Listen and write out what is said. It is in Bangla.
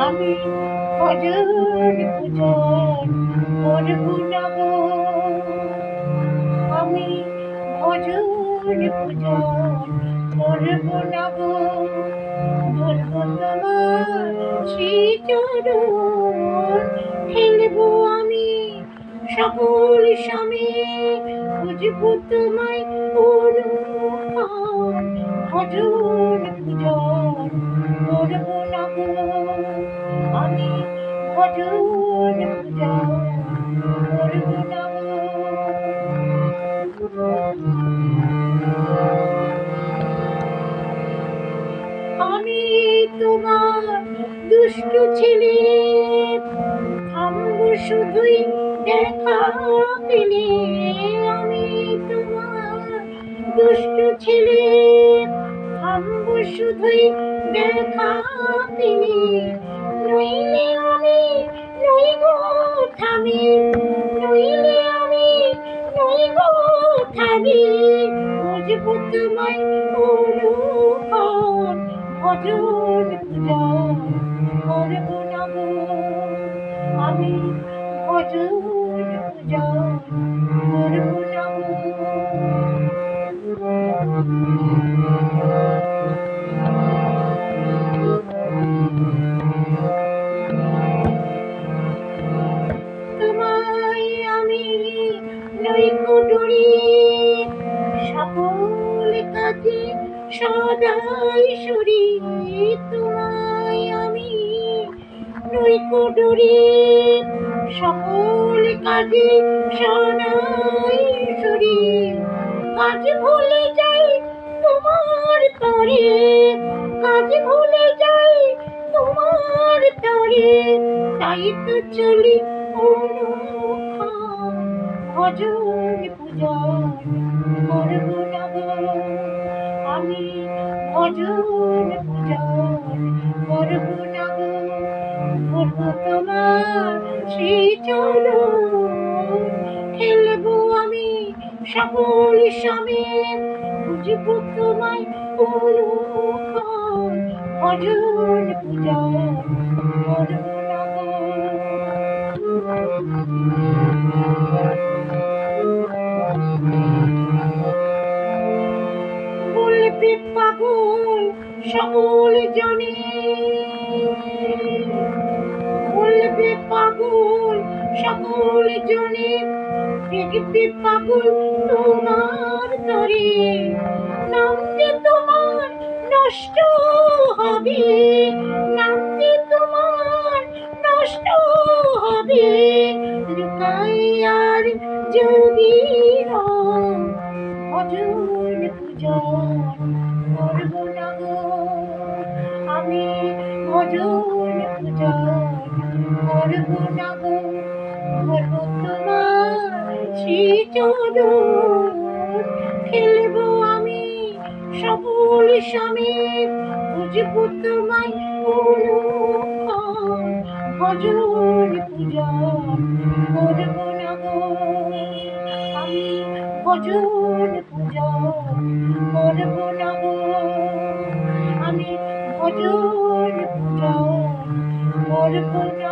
আমি ভজন পূজন করব না গো, আমি ভজন পূজন করব না গো, ধরব তোমার শ্রীচরণ, খেলবো আমি সকল স্বামী, বুঝব তোমায় অনুক্ষণ, ভজন পূজন করব না গো, আমি ভজন পূজন করব না গো। আমি তোমার দুষ্টু ছেলে, থামবো শুধুই দেখা পেলে, আমি তোমার দুষ্টু ছেলে, থামবো শুধুই দেখা পেলে, নইলে আমি নই গো থামি, নইলে আমি নই গো থামি, বুঝবো তোমায় অনুক্ষণ, ভজন পূজন করব না গো, আমি ভজন পূজন করব না গো। তোমায় আমি নইকো ডরি, সকল কাজে সদাই সরি, তোমায় আমি নইকো ডরি, সকল কাজে সদাই সরি, কাজ ভুলে যাই তোমার তরে, কাজ ভুলে যাই তোমার তরে, তাই তো চলি অনুক্ষণ, ভজন পূজন করব না গো, আমি ভজন পূজন করব না গো, ধরব তোমার শ্রীচরণ, খেলবো আমি সকল স্বামী, বুঝব তোমায় অনুক্ষণ, ভজন পূজন করব না গো। বলবে পাগল সকল জনে, বলবে পাগল সকল জনে, দেখবে পাগল তোমার তরে, নাম যে তোমার নষ্ট হবে, নাম যে তোমার নষ্ট হবে, লুকাই আর যদি ভজন পূজন করব না গো, আমি ভজন পূজন করব না গো, ধরব তোমার শ্রীচরণ, খেলবো আমি সকল স্বামী, বুঝব তোমায় অনুক্ষণ, ভজন পূজন করব না গো, আমি ভজন পূজন করব না গো, আমি ভজন পূজন করব না।